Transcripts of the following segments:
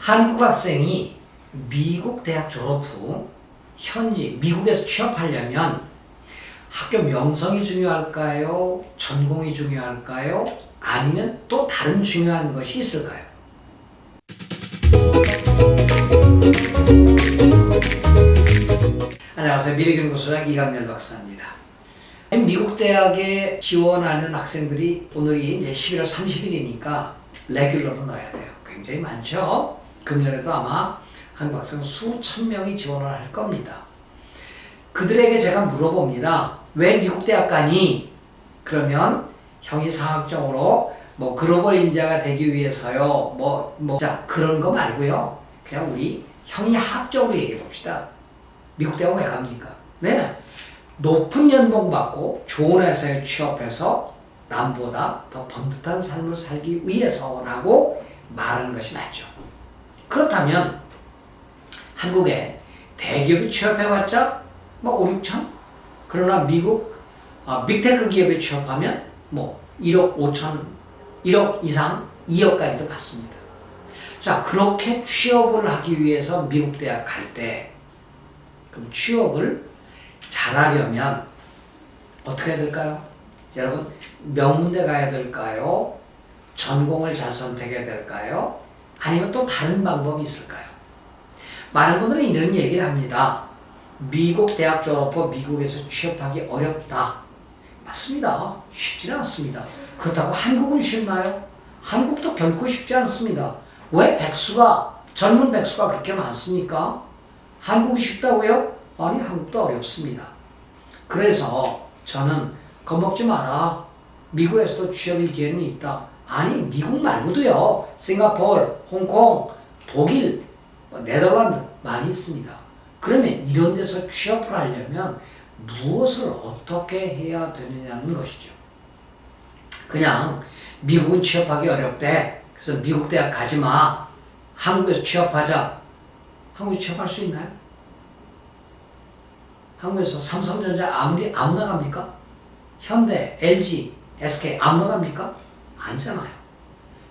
한국 학생이 미국 대학 졸업 후 현지 미국에서 취업하려면 학교 명성이 중요할까요? 전공이 중요할까요? 아니면 또 다른 중요한 것이 있을까요? 안녕하세요. 미래연구소장 이강렬 박사입니다. 미국 대학에 지원하는 학생들이 오늘이 이제 11월 30일이니까 레귤러로 넣어야 돼요. 굉장히 많죠? 금년에도 아마 한국 학생 수천 명이 지원을 할 겁니다. 그들에게 제가 물어봅니다. 왜 미국 대학 가니? 그러면 형이 상학적으로 글로벌 인재가 되기 위해서요. 자, 그런 거 말고요. 그냥 우리 형이 학적으로 얘기해 봅시다. 미국 대학 왜 갑니까? 네. 높은 연봉 받고 좋은 회사에 취업해서 남보다 더 번듯한 삶을 살기 위해서라고 말하는 것이 맞죠. 그렇다면 한국에 대기업이 취업해봤자 5, 6천? 그러나 미국 빅테크 기업에 취업하면 1억 5천, 1억 이상, 2억까지도 받습니다. 자, 그렇게 취업을 하기 위해서 미국 대학 갈 때 그럼 취업을 잘하려면 어떻게 해야 될까요? 여러분, 명문대 가야 될까요? 전공을 잘 선택해야 될까요? 아니면 또 다른 방법이 있을까요? 많은 분들은 이런 얘기를 합니다. 미국 대학 졸업 후 미국에서 취업하기 어렵다. 맞습니다. 쉽지는 않습니다. 그렇다고 한국은 쉽나요? 한국도 결코 쉽지 않습니다. 왜 젊은 백수가 그렇게 많습니까? 한국이 쉽다고요? 아니, 한국도 어렵습니다. 그래서 저는 겁먹지 마라. 미국에서도 취업의 기회는 있다. 아니, 미국 말고도요. 싱가포르, 홍콩, 독일, 네덜란드 많이 있습니다. 그러면 이런 데서 취업을 하려면 무엇을 어떻게 해야 되느냐는 것이죠. 그냥 미국은 취업하기 어렵대. 그래서 미국 대학 가지 마. 한국에서 취업하자. 한국에 취업할 수 있나요? 한국에서 삼성전자 아무나 갑니까? 현대, LG, SK 아무나 갑니까? 아니잖아요.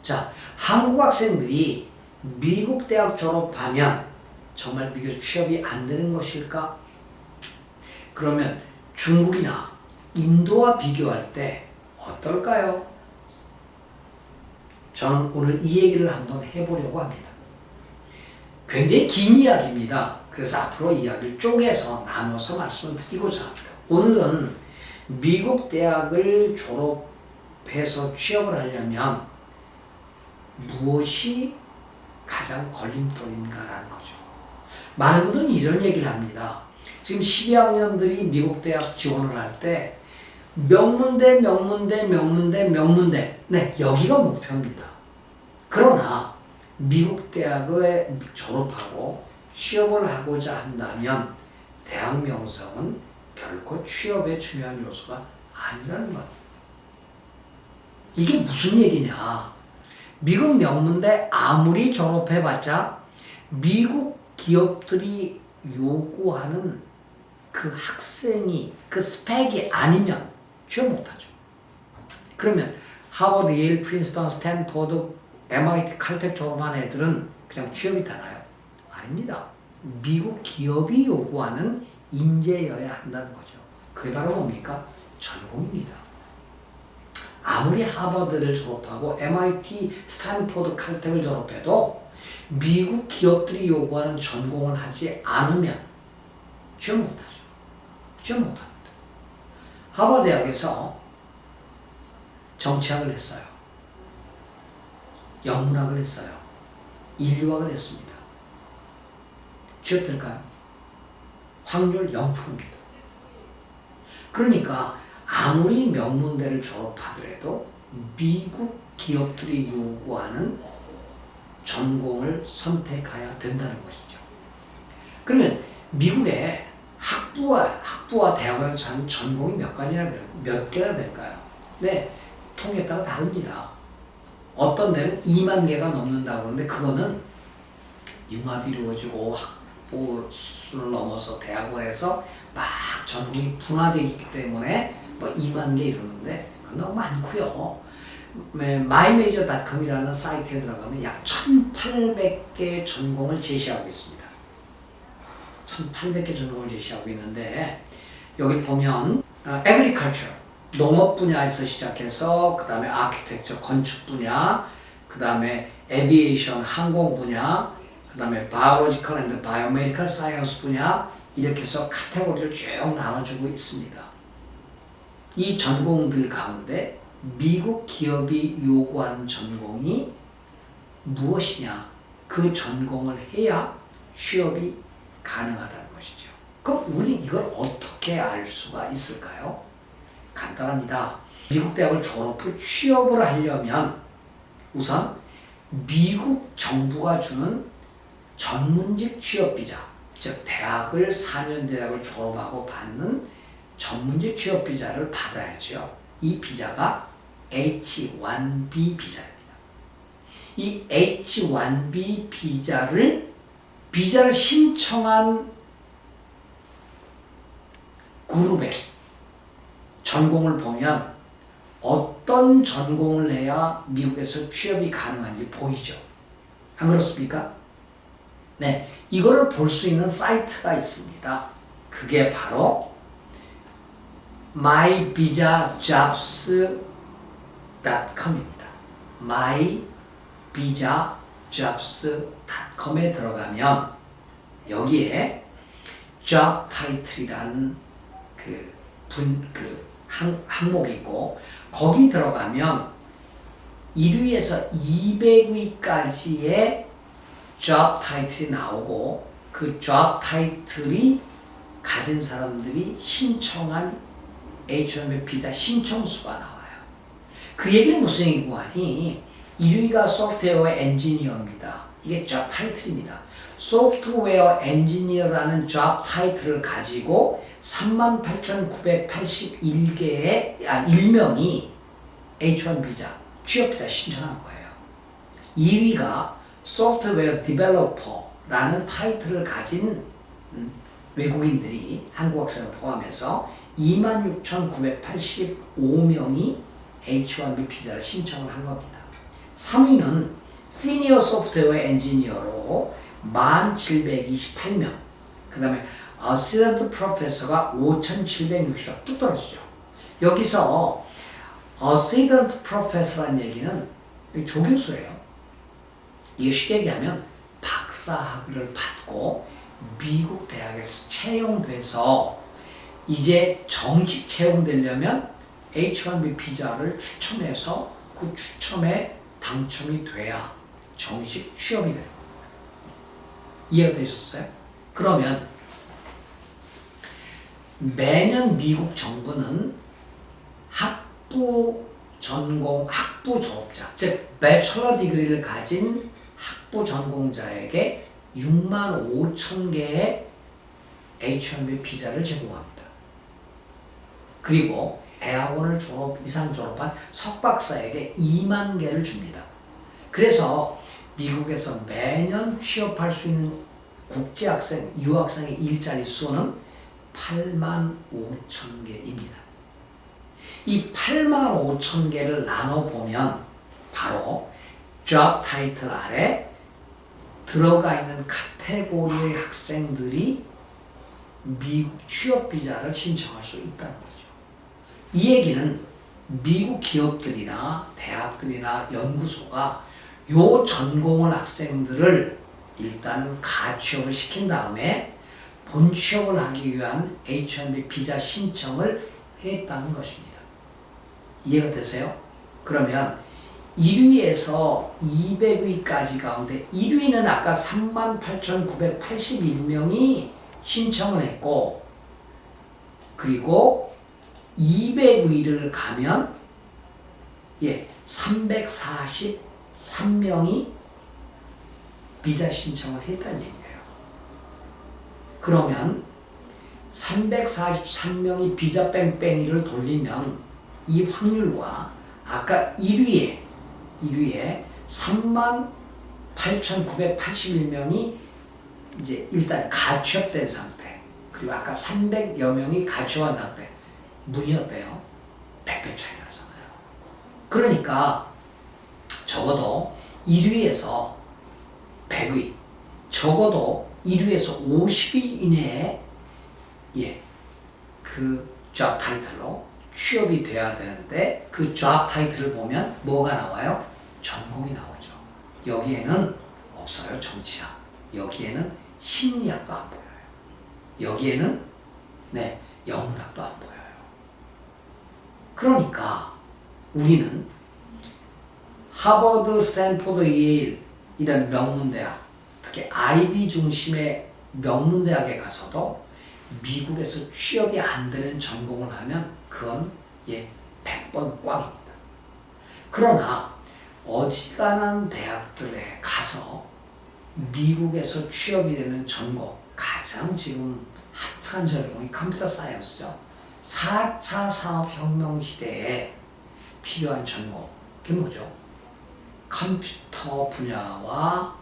자, 한국 학생들이 미국 대학 졸업하면 정말 미국 취업이 안 되는 것일까? 그러면 중국이나 인도와 비교할 때 어떨까요? 저는 오늘 이 얘기를 한번 해보려고 합니다. 굉장히 긴 이야기입니다. 그래서 앞으로 이야기를 쪼개서 나눠서 말씀을 드리고자 합니다. 오늘은 미국 대학을 졸업해서 취업을 하려면 무엇이 가장 걸림돌인가라는 거죠. 많은 분들은 이런 얘기를 합니다. 지금 12학년들이 미국 대학 지원을 할 때 명문대. 네, 여기가 목표입니다. 그러나 미국 대학에 졸업하고 취업을 하고자 한다면 대학 명성은 결코 취업의 중요한 요소가 아니라는 것. 이게 무슨 얘기냐? 미국 명문대 아무리 졸업해봤자 미국 기업들이 요구하는 그 학생이 그 스펙이 아니면 취업 못하죠. 그러면 하버드, 예일, 프린스턴, 스탠포드, MIT, 칼텍 졸업한 애들은 그냥 취업이 되나요? 아닙니다. 미국 기업이 요구하는 인재여야 한다는 거죠. 그게 바로 뭡니까? 전공입니다. 아무리 하버드를 졸업하고 MIT, 스탠포드, 칼텍을 졸업해도 미국 기업들이 요구하는 전공을 하지 않으면 취업 못하죠. 취업 못합니다. 하버드 대학에서 정치학을 했어요. 영문학을 했어요. 인류학을 했습니다. 취업될까요? 확률 0%입니다. 그러니까 아무리 명문대를 졸업하더라도 미국 기업들이 요구하는 전공을 선택해야 된다는 것이죠. 그러면 미국의 학부와 대학원에서 하는 전공이 몇 개나 될까요? 네, 통에 따라 다릅니다. 어떤 데는 2만 개가 넘는다고 그러는데 그거는 융합이 이루어지고 학부 수를 넘어서 대학원에서 막 전공이 분화되어 있기 때문에 2만 개 이러는데 그건 너무 많고요. myMajor.com이라는 사이트에 들어가면 약 1,800개 전공을 제시하고 있습니다. 1,800개 전공을 제시하고 있는데 여기 보면 agriculture, 농업 분야에서 시작해서 그 다음에 architecture, 건축 분야, 그 다음에 aviation, 항공 분야, 그 다음에 biological and biomedical science 분야 이렇게 해서 카테고리를 쭉 나눠주고 있습니다. 이 전공들 가운데 미국 기업이 요구하는 전공이 무엇이냐? 그 전공을 해야 취업이 가능하다는 것이죠. 그럼 우리 이걸 어떻게 알 수가 있을까요? 간단합니다. 미국 대학을 졸업 후 취업을 하려면 우선 미국 정부가 주는 전문직 취업비자, 즉 대학을 4년 대학을 졸업하고 받는 전문직 취업비자를 받아야죠. 이 비자가 H-1B 비자입니다. 이 H-1B 비자를 신청한 그룹의 전공을 보면 어떤 전공을 해야 미국에서 취업이 가능한지 보이죠. 안 그렇습니까? 네, 이거를 볼 수 있는 사이트가 있습니다. 그게 바로 myvisajobs.com입니다. myvisajobs.com에 들어가면 여기에 job title이라는 항목이 있고 거기 들어가면 1위에서 200위까지의 job title이 나오고 그 job title이 가진 사람들이 신청한 H-1B 비자 신청수가 나와요. 그 얘기는 무슨 얘기고 하니 1위가 소프트웨어 엔지니어입니다. 이게 job title입니다. 소프트웨어 엔지니어라는 job title을 가지고 38,981개의 1명이 H-1 비자, 취업 비자 신청한 거예요. 2위가 소프트웨어 디벨로퍼라는 타이틀을 가진 외국인들이 한국 학생을 포함해서 26,985명이 H-1B 비자를 신청을 한 겁니다. 3위는 시니어 소프트웨어 엔지니어로 1,728명, 그 다음에 어시스턴트 프로페서가 5,760명 뚝 떨어지죠. 여기서 어시스턴트 프로페서라는 얘기는 조교수예요. 이게 쉽게 얘기하면 박사학위를 받고 미국 대학에서 채용돼서 이제 정식 채용되려면 H-1B 비자를 추첨해서 그 추첨에 당첨이 돼야 정식 취업이 돼요. 이해가 되셨어요? 그러면 매년 미국 정부는 학부 졸업자, 즉 배철러 디그리를 가진 학부 전공자에게 65,000개의 H-1B 비자를 제공합니다. 그리고 대학원을 이상 졸업한 석박사에게 2만 개를 줍니다. 그래서 미국에서 매년 취업할 수 있는 국제학생, 유학생의 일자리 수는 85,000개입니다. 이 85,000개를 나눠보면 바로 job title 아래 들어가 있는 카테고리의 학생들이 미국 취업비자를 신청할 수 있다는 거죠. 이 얘기는 미국 기업들이나 대학들이나 연구소가 요 전공을 학생들을 일단은 가취업을 시킨 다음에 본 취업을 하기 위한 H-1B 비자 신청을 했다는 것입니다. 이해가 되세요? 그러면 1위에서 200위까지 가운데 1위는 아까 38,981명이 신청을 했고 그리고 200위를 가면 343명이 비자 신청을 했다는 얘기예요. 그러면 343명이 비자 뺑뺑이를 돌리면 이 확률과 아까 1위에 38,981명이 이제 일단 가취업된 상태, 그리고 아까 300여 명이 가취업한 상태, 문이 어때요? 100배 차이 나잖아요. 그러니까 적어도 1위에서 100위, 적어도 1위에서 50위 이내에 그 잡 타이틀로 취업이 돼야 되는데 그 잡 타이틀을 보면 뭐가 나와요? 전공이 나오죠. 여기에는 없어요. 정치학. 여기에는 심리학도 안 보여요. 여기에는 영문학도 안 보여요. 그러니까 우리는 하버드, 스탠포드, 예일 이런 명문대학, 특히 아이비 중심의 명문대학에 가서도 미국에서 취업이 안 되는 전공을 하면 그건 100번 꽝입니다. 그러나 어지간한 대학들에 가서 미국에서 취업이 되는 전공, 가장 지금 핫한 전공이 컴퓨터 사이언스죠. 4차 산업혁명 시대에 필요한 전공, 그게 뭐죠? 컴퓨터 분야와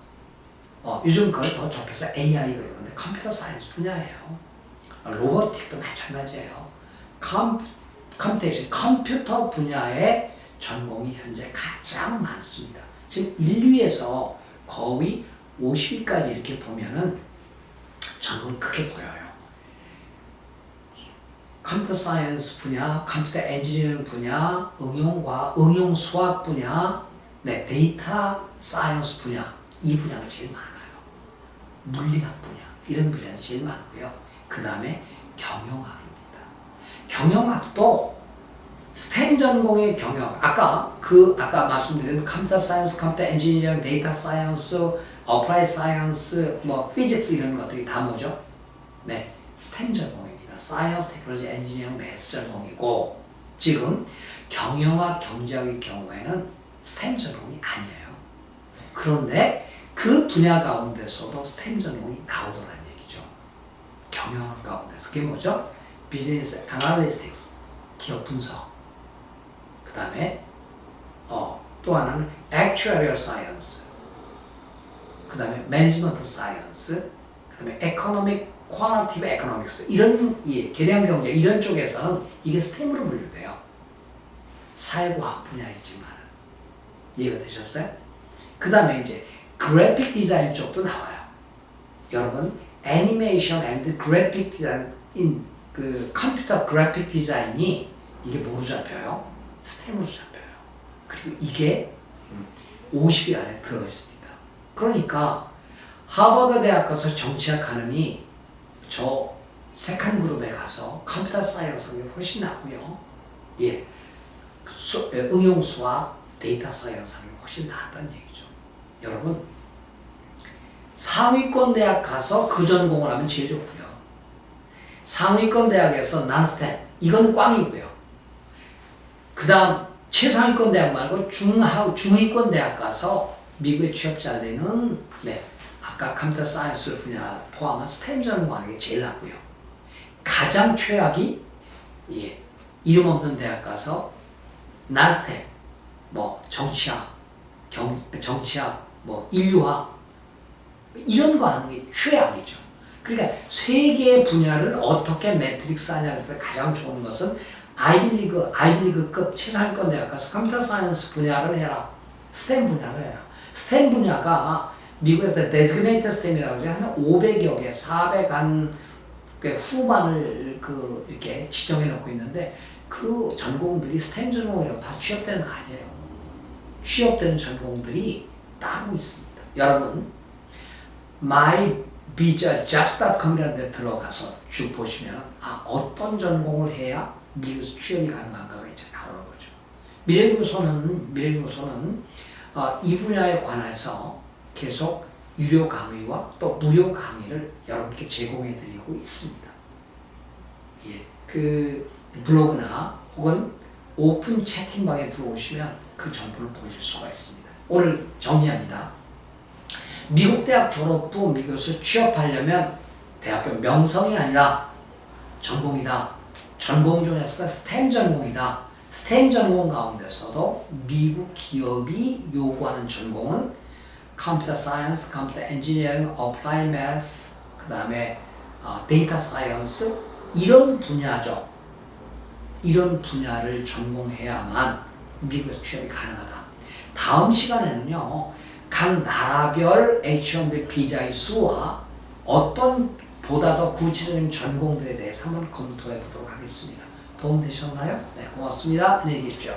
요즘 그걸 더 좁혀서 AI 그러는데 컴퓨터 사이언스 분야예요. 로보틱도 마찬가지예요. 컴퓨터 분야의 전공이 현재 가장 많습니다. 지금 1위에서 거의 50위까지 이렇게 보면은 전공이 크게 보여요. 컴퓨터 사이언스 분야, 컴퓨터 엔지니어링 분야, 응용 수학 분야, 데이터 사이언스 분야, 이 분야가 제일 많아요. 물리학 분야, 이런 분야가 제일 많고요. 그 다음에 경영학입니다. 경영학도 스템 전공의 경영학, 아까 말씀드린 컴퓨터 사이언스, 컴퓨터 엔지니어링, 데이터 사이언스, 어플라이드 사이언스, 피직스 이런 것들이 다 뭐죠? 스템 전공입니다. 사이언스, 테크놀로지, 엔지니어링, 매스 전공이고 지금 경영학, 경제학의 경우에는 스템 전공이 아니에요. 그런데 그 분야 가운데서도 스템 전공이 나오더라는 얘기죠. 경영학 가운데서. 그게 뭐죠? 비즈니스 애널리스틱스, 기업 분석. 그 다음에 또 하나는 actuarial science. 그 다음에 management science. 그 다음에 economic, quantitative economics. 이런 계량 경제 이런 쪽에서는 이게 스템으로 분류돼요. 사회과학 분야이지만 이해가 되셨어요? 그 다음에 이제 그래픽 디자인 쪽도 나와요. 여러분 애니메이션 앤드 그래픽 디자인 그 컴퓨터 그래픽 디자인이 이게 뭐로 잡혀요? 스템으로 잡혀요. 그리고 이게 50위 안에 들어 있습니다. 그러니까 하버드 대학 가서 정치학 하느니 저 세컨 그룹에 가서 컴퓨터 사이언스가 훨씬 낫고요. 응용 수학, 데이터 사이언스가 훨씬 낫다는 얘기죠. 여러분 상위권 대학 가서 그 전공을 하면 제일 좋고요. 상위권 대학에서 난스텝 이건 꽝이고요. 그 다음 최상위권 대학 말고 중위권 대학 가서 미국에 취업 잘 되는 아까 컴퓨터 사이언스 분야 포함한 스템 전공하는 게 제일 낫고요. 가장 최악이 이름 없는 대학 가서 난스텝 정치학, 인류학 이런 거 하는 게 최악이죠. 그러니까 세 개의 분야를 어떻게 매트릭스 하냐에 가장 좋은 것은 아이비리그급 최상위권 대학 가서 컴퓨터 사이언스 분야를 해라. 스템 분야를 해라. 스템 분야가 미국에서 데지그네이터 스템이라고 하죠. 한 500여 개, 400한 후반을 이렇게 지정해 놓고 있는데 그 전공들이 스템 전공이라고 다 취업되는 거 아니에요. 취업되는 전공들이 따로 있습니다. 여러분 myvisa.jobs.com이라는 데 들어가서 쭉 보시면 어떤 전공을 해야 미국에서 취업이 가능한가가 이제 나오는 거죠. 미래연구소는 이 분야에 관해서 계속 유료 강의와 또 무료 강의를 여러분께 제공해 드리고 있습니다. 그 블로그나 혹은 오픈 채팅방에 들어오시면 그 정보를 보실 수가 있습니다. 오늘 정리합니다. 미국 대학 졸업 후 미국에서 취업하려면 대학교 명성이 아니라 전공이다. 전공 중에서 스템 전공이다. 스템 전공 가운데서도 미국 기업이 요구하는 전공은 컴퓨터 사이언스, 컴퓨터 엔지니어링, 어플라이 매스, 그 다음에 데이터 사이언스 이런 분야죠. 이런 분야를 전공해야만 미국에서 취업이 가능하다. 다음 시간에는요, 각 나라별 H-1B 비자의 수와 어떤 보다 더 구체적인 전공들에 대해서 한번 검토해 보도록 하겠습니다. 도움 되셨나요? 네, 고맙습니다. 안녕히 계십시오.